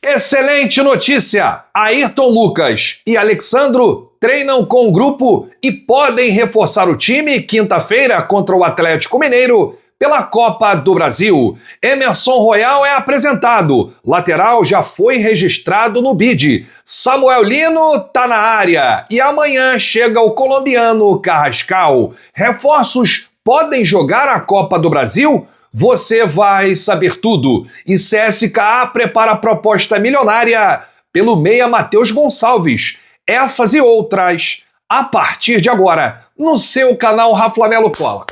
Excelente notícia! Ayrton Lucas e Alexandro treinam com o grupo e podem reforçar o time quinta-feira contra o Atlético Mineiro pela Copa do Brasil. Emerson Royal é apresentado. Lateral já foi registrado no BID. Samuel Lino tá na área. E amanhã chega o colombiano Carrascal. Reforços podem jogar a Copa do Brasil? Você vai saber tudo. E CSKA prepara a proposta milionária pelo meia Matheus Gonçalves. Essas e outras a partir de agora no seu canal Rafa Melo. Cola.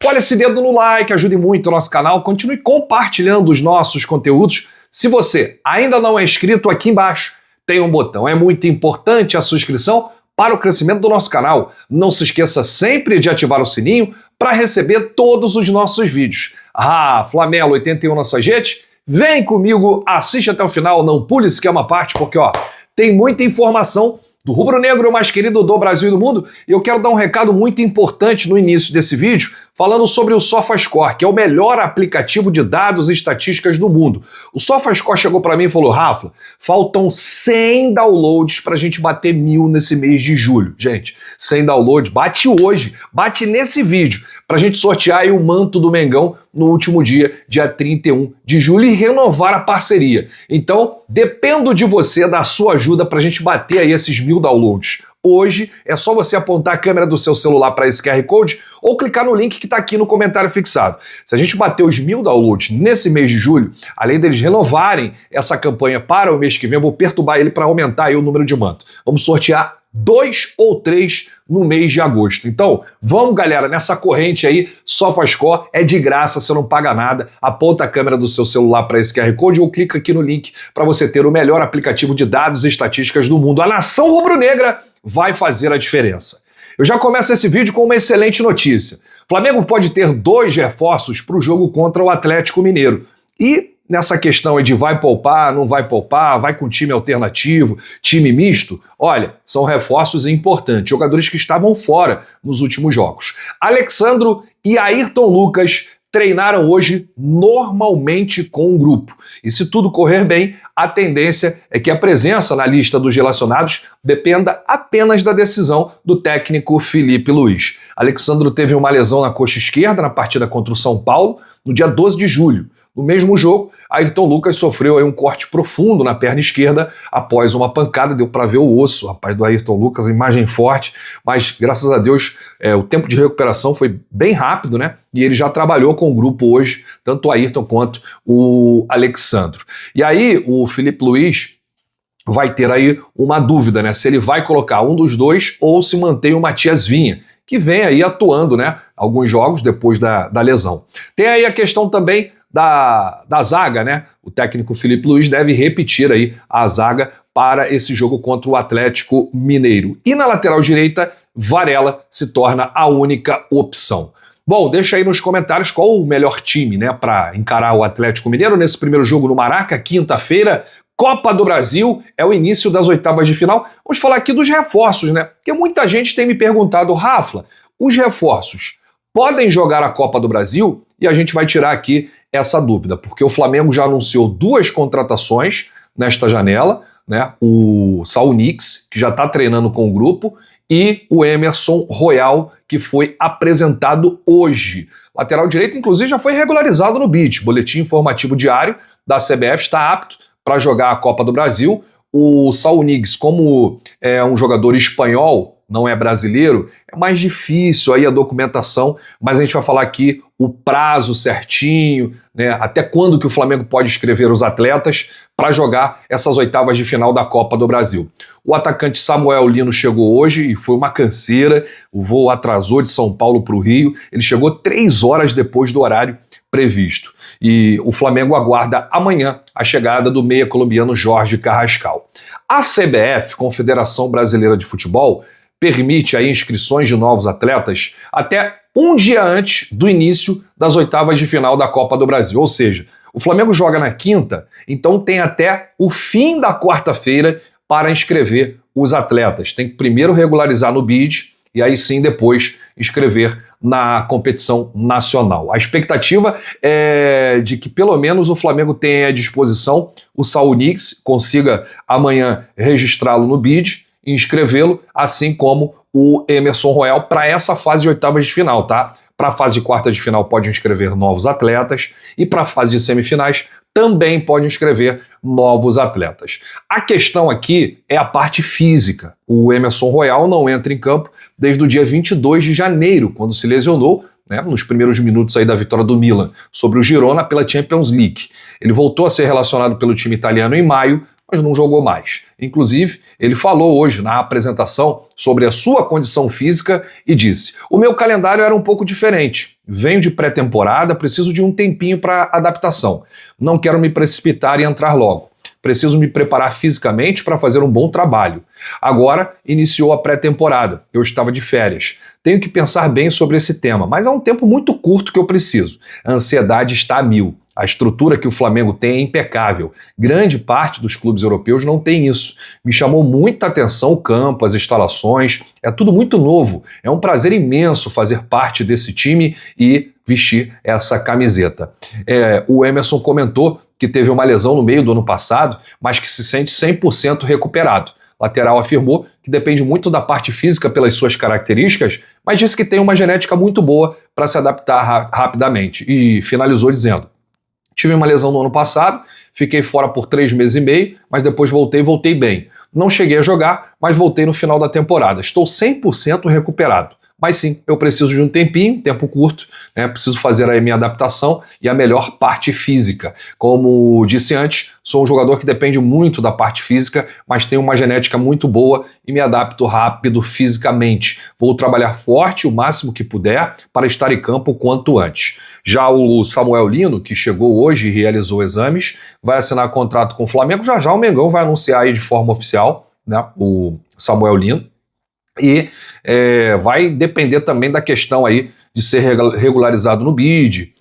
Cola esse dedo no like, ajude muito o nosso canal. Continue compartilhando os nossos conteúdos. Se você ainda não é inscrito, aqui embaixo tem um botão. É muito importante a sua inscrição para o crescimento do nosso canal. Não se esqueça sempre de ativar o sininho para receber todos os nossos vídeos. Flamelo 81 na sua rede. Vem comigo, assiste até o final, não pule esquema à parte, porque tem muita informação do rubro-negro mais querido do Brasil e do mundo, e eu quero dar um recado muito importante no início desse vídeo, falando sobre o SofaScore, que é o melhor aplicativo de dados e estatísticas do mundo. O SofaScore chegou para mim e falou: Rafa, faltam 100 downloads para a gente bater 1000 nesse mês de julho. Gente, 100 downloads, bate hoje, bate nesse vídeo, para a gente sortear aí o manto do Mengão no último dia 31 de julho, e renovar a parceria. Então, dependo de você, da sua ajuda, para a gente bater aí esses 1000 downloads. Hoje é só você apontar a câmera do seu celular para esse QR Code ou clicar no link que está aqui no comentário fixado. Se a gente bater os 1000 downloads nesse mês de julho, além deles renovarem essa campanha para o mês que vem, eu vou perturbar ele para aumentar aí o número de manto. Vamos sortear 2 ou 3 no mês de agosto. Então, vamos, galera, nessa corrente aí. SofaScore é de graça, você não paga nada. Aponta a câmera do seu celular para esse QR Code ou clica aqui no link para você ter o melhor aplicativo de dados e estatísticas do mundo. A nação rubro-negra vai fazer a diferença. Eu já começo esse vídeo com uma excelente notícia. O Flamengo pode ter 2 reforços para o jogo contra o Atlético Mineiro. E nessa questão aí de vai poupar, não vai poupar, vai com time alternativo, time misto, olha, são reforços importantes, jogadores que estavam fora nos últimos jogos. Alexandro e Ayrton Lucas treinaram hoje normalmente com o grupo. E se tudo correr bem, a tendência é que a presença na lista dos relacionados dependa apenas da decisão do técnico Felipe Luiz. Alexandro teve uma lesão na coxa esquerda na partida contra o São Paulo no dia 12 de julho. No mesmo jogo, Ayrton Lucas sofreu aí um corte profundo na perna esquerda após uma pancada, deu para ver o osso, rapaz, do Ayrton Lucas, imagem forte, mas graças a Deus o tempo de recuperação foi bem rápido, né? E ele já trabalhou com o grupo hoje, tanto o Ayrton quanto o Alexandro. E aí o Felipe Luiz vai ter aí uma dúvida, né? Se ele vai colocar um dos dois ou se mantém o Matias Vinha, que vem aí atuando, né? Alguns jogos depois da lesão. Tem aí a questão também da zaga, né? O técnico Felipe Luiz deve repetir aí a zaga para esse jogo contra o Atlético Mineiro. E na lateral direita, Varela se torna a única opção. Bom, deixa aí nos comentários qual o melhor time, né, para encarar o Atlético Mineiro nesse primeiro jogo no Maraca, quinta-feira, Copa do Brasil, é o início das oitavas de final. Vamos falar aqui dos reforços, né? Porque muita gente tem me perguntado: Rafa, os reforços podem jogar a Copa do Brasil? E a gente vai tirar aqui essa dúvida, porque o Flamengo já anunciou 2 contratações nesta janela, né? O Saul Nix, que já está treinando com o grupo, e o Emerson Royal, que foi apresentado hoje. Lateral direito, inclusive, já foi regularizado no BID, Boletim Informativo Diário da CBF, está apto para jogar a Copa do Brasil. O Saul Nix, como é um jogador espanhol, não é brasileiro, é mais difícil aí a documentação, mas a gente vai falar aqui o prazo certinho, né, até quando que o Flamengo pode inscrever os atletas para jogar essas oitavas de final da Copa do Brasil. O atacante Samuel Lino chegou hoje e foi uma canseira, o voo atrasou de São Paulo para o Rio, ele chegou 3 horas depois do horário previsto. E o Flamengo aguarda amanhã a chegada do meia colombiano Jorge Carrascal. A CBF, Confederação Brasileira de Futebol, permite aí inscrições de novos atletas até um dia antes do início das oitavas de final da Copa do Brasil. Ou seja, o Flamengo joga na quinta, então tem até o fim da quarta-feira para inscrever os atletas. Tem que primeiro regularizar no BID e aí sim depois inscrever na competição nacional. A expectativa é de que pelo menos o Flamengo tenha à disposição o Saul Niguez, consiga amanhã registrá-lo no BID e inscrevê-lo, assim como o Emerson Royal para essa fase de oitavas de final, tá? Para a fase de quarta de final pode inscrever novos atletas e para a fase de semifinais também pode inscrever novos atletas. A questão aqui é a parte física. O Emerson Royal não entra em campo desde o dia 22 de janeiro, quando se lesionou, né, nos primeiros minutos aí da vitória do Milan sobre o Girona pela Champions League. Ele voltou a ser relacionado pelo time italiano em maio, mas não jogou mais. Inclusive, ele falou hoje na apresentação sobre a sua condição física e disse: "O meu calendário era um pouco diferente. Venho de pré-temporada, preciso de um tempinho para adaptação. Não quero me precipitar e entrar logo. Preciso me preparar fisicamente para fazer um bom trabalho. Agora iniciou a pré-temporada. Eu estava de férias. Tenho que pensar bem sobre esse tema, mas é um tempo muito curto que eu preciso. A ansiedade está a mil. A estrutura que o Flamengo tem é impecável. Grande parte dos clubes europeus não tem isso. Me chamou muita atenção o campo, as instalações. É tudo muito novo. É um prazer imenso fazer parte desse time e vestir essa camiseta." O Emerson comentou que teve uma lesão no meio do ano passado, mas que se sente 100% recuperado. O lateral afirmou que depende muito da parte física pelas suas características, mas disse que tem uma genética muito boa para se adaptar rapidamente. E finalizou dizendo: "Tive uma lesão no ano passado, fiquei fora por 3 meses e meio, mas depois voltei bem. Não cheguei a jogar, mas voltei no final da temporada. Estou 100% recuperado. Mas sim, eu preciso de um tempinho, tempo curto, né? Preciso fazer a minha adaptação e a melhor parte física. Como disse antes, sou um jogador que depende muito da parte física, mas tenho uma genética muito boa e me adapto rápido fisicamente. Vou trabalhar forte o máximo que puder para estar em campo o quanto antes." Já o Samuel Lino, que chegou hoje e realizou exames, vai assinar contrato com o Flamengo. Já o Mengão vai anunciar aí de forma oficial, né, o Samuel Lino. E vai depender também da questão aí de ser regularizado no BID,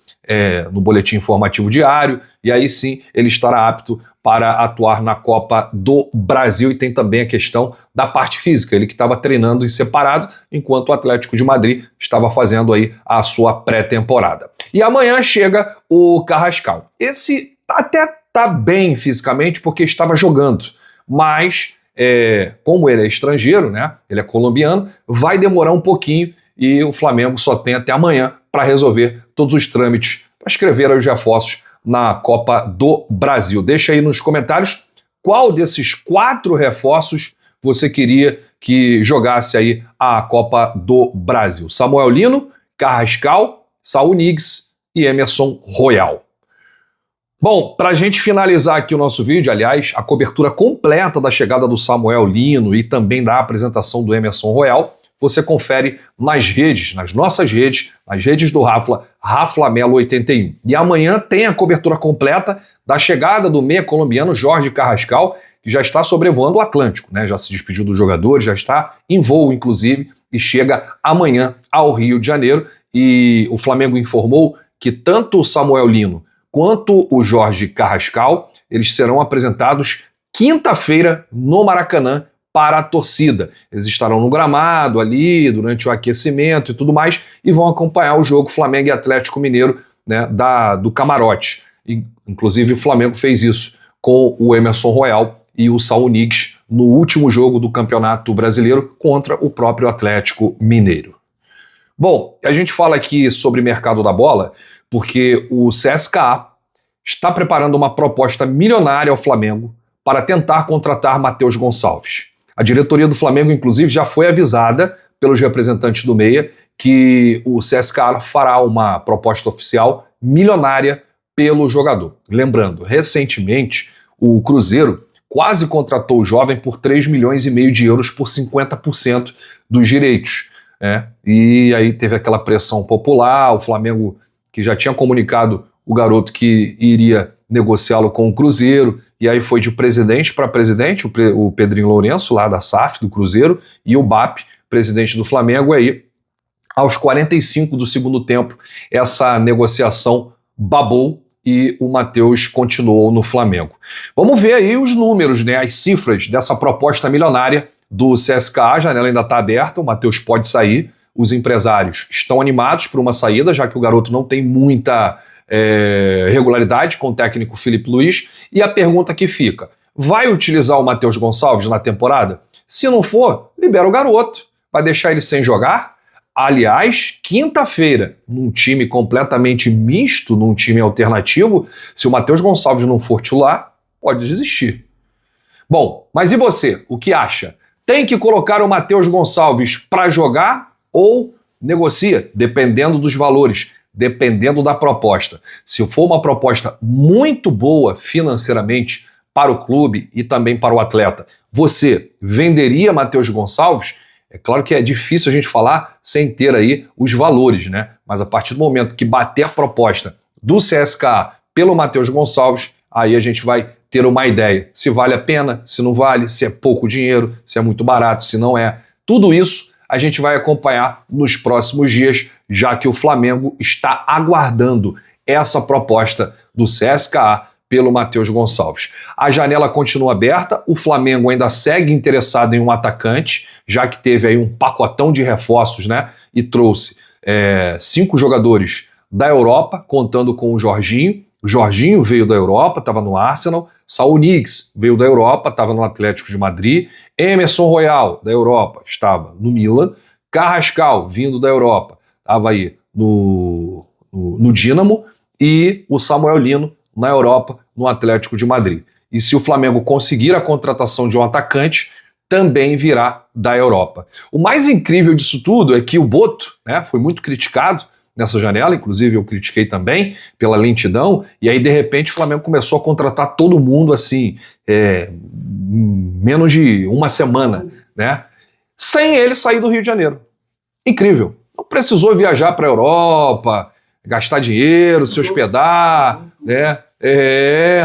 no boletim informativo diário, e aí sim ele estará apto para atuar na Copa do Brasil. E tem também a questão da parte física, ele que estava treinando em separado, enquanto o Atlético de Madrid estava fazendo aí a sua pré-temporada. E amanhã chega o Carrascal. Esse até tá bem fisicamente porque estava jogando, mas como ele é estrangeiro, né, ele é colombiano, vai demorar um pouquinho e o Flamengo só tem até amanhã para resolver todos os trâmites para escrever os reforços na Copa do Brasil. Deixa aí nos comentários qual desses 4 reforços você queria que jogasse aí a Copa do Brasil. Samuel Lino, Carrascal, Saul Niguez e Emerson Royal. Bom, para a gente finalizar aqui o nosso vídeo, aliás, a cobertura completa da chegada do Samuel Lino e também da apresentação do Emerson Royal, você confere nas redes, nas nossas redes, nas redes do Rafla, Raflamelo81. E amanhã tem a cobertura completa da chegada do meia colombiano Jorge Carrascal, que já está sobrevoando o Atlântico, né? Já se despediu dos jogadores, já está em voo, inclusive, e chega amanhã ao Rio de Janeiro. E o Flamengo informou que tanto o Samuel Lino quanto o Jorge Carrascal, eles serão apresentados quinta-feira no Maracanã para a torcida. Eles estarão no gramado ali, durante o aquecimento e tudo mais, e vão acompanhar o jogo Flamengo e Atlético Mineiro, né, do camarote. E, inclusive o Flamengo fez isso com o Emerson Royal e o Saul Niguez no último jogo do Campeonato Brasileiro contra o próprio Atlético Mineiro. Bom, a gente fala aqui sobre mercado da bola porque o CSKA está preparando uma proposta milionária ao Flamengo para tentar contratar Matheus Gonçalves. A diretoria do Flamengo, inclusive, já foi avisada pelos representantes do Meia que o CSKA fará uma proposta oficial milionária pelo jogador. Lembrando, recentemente, o Cruzeiro quase contratou o jovem por 3,5 milhões de euros por 50% dos direitos. E aí teve aquela pressão popular, o Flamengo, que já tinha comunicado o garoto que iria negociá-lo com o Cruzeiro, e aí foi de presidente para presidente, o Pedrinho Lourenço, lá da SAF, do Cruzeiro, e o BAP, presidente do Flamengo. Aí, aos 45 do segundo tempo, essa negociação babou e o Matheus continuou no Flamengo. Vamos ver aí os números, né, as cifras dessa proposta milionária do CSKA. A janela ainda está aberta, o Matheus pode sair, os empresários estão animados por uma saída, já que o garoto não tem muita regularidade com o técnico Filipe Luís. E a pergunta que fica: vai utilizar o Matheus Gonçalves na temporada? Se não for, libera o garoto. Vai deixar ele sem jogar? Aliás, quinta-feira, num time completamente misto, num time alternativo, se o Matheus Gonçalves não for titular, pode desistir. Bom, mas e você? O que acha? Tem que colocar o Matheus Gonçalves para jogar ou negocia, dependendo dos valores, dependendo da proposta? Se for uma proposta muito boa financeiramente para o clube e também para o atleta, você venderia Matheus Gonçalves? É claro que é difícil a gente falar sem ter aí os valores, né? Mas a partir do momento que bater a proposta do CSKA pelo Matheus Gonçalves, aí a gente vai ter uma ideia se vale a pena, se não vale, se é pouco dinheiro, se é muito barato, se não é. Tudo isso a gente vai acompanhar nos próximos dias, já que o Flamengo está aguardando essa proposta do CSKA pelo Matheus Gonçalves. A janela continua aberta, o Flamengo ainda segue interessado em um atacante, já que teve aí um pacotão de reforços, né? E trouxe 5 jogadores da Europa, contando com o Jorginho. O Jorginho veio da Europa, estava no Arsenal. Saúl Ñíguez veio da Europa, estava no Atlético de Madrid. Emerson Royal, da Europa, estava no Milan. Carrascal, vindo da Europa, estava aí no Dínamo. E o Samuel Lino, na Europa, no Atlético de Madrid. E se o Flamengo conseguir a contratação de um atacante, também virá da Europa. O mais incrível disso tudo é que o Boto, né, foi muito criticado nessa janela, inclusive eu critiquei também pela lentidão, e aí de repente o Flamengo começou a contratar todo mundo assim, menos de uma semana, né, sem ele sair do Rio de Janeiro. Incrível. Não precisou viajar para a Europa, gastar dinheiro, se hospedar, né?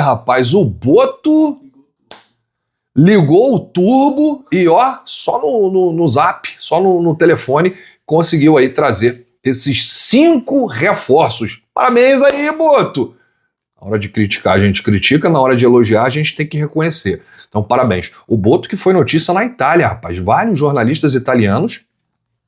Rapaz, o Boto ligou o turbo e ó, só no zap, só no telefone, conseguiu aí trazer esses 5 reforços. Parabéns aí, Boto! Na hora de criticar, a gente critica, na hora de elogiar, a gente tem que reconhecer. Então, parabéns. O Boto que foi notícia na Itália, rapaz. Vários jornalistas italianos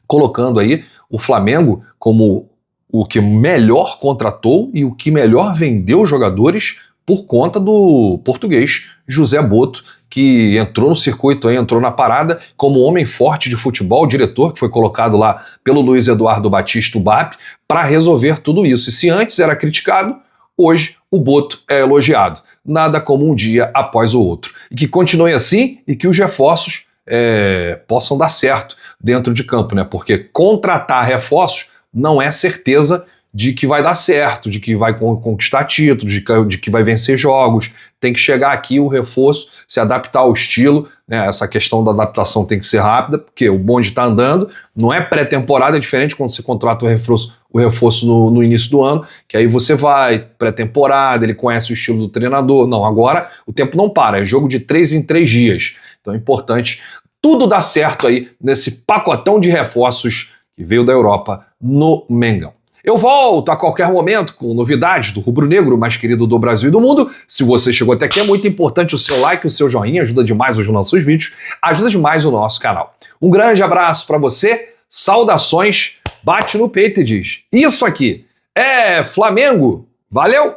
colocando aí o Flamengo como o que melhor contratou e o que melhor vendeu jogadores por conta do português José Boto, que entrou no circuito aí, entrou na parada como homem forte de futebol, diretor que foi colocado lá pelo Luiz Eduardo Batista, o BAP, para resolver tudo isso. E se antes era criticado, hoje o Boto é elogiado. Nada como um dia após o outro. E que continue assim e que os reforços possam dar certo dentro de campo, né? Porque contratar reforços não é certeza de que vai dar certo, de que vai conquistar títulos, de que vai vencer jogos. Tem que chegar aqui o reforço, se adaptar ao estilo, né? Essa questão da adaptação tem que ser rápida, porque o bonde está andando, não é pré-temporada, é diferente quando você contrata o reforço no início do ano, que aí você vai, pré-temporada, ele conhece o estilo do treinador. Não, agora o tempo não para, é jogo de 3 em 3 dias. Então é importante tudo dar certo aí nesse pacotão de reforços que veio da Europa no Mengão. Eu volto a qualquer momento com novidades do rubro-negro mais querido do Brasil e do mundo. Se você chegou até aqui, é muito importante o seu like, o seu joinha, ajuda demais os nossos vídeos, ajuda demais o nosso canal. Um grande abraço para você, saudações, bate no peito e diz: isso aqui é Flamengo, valeu!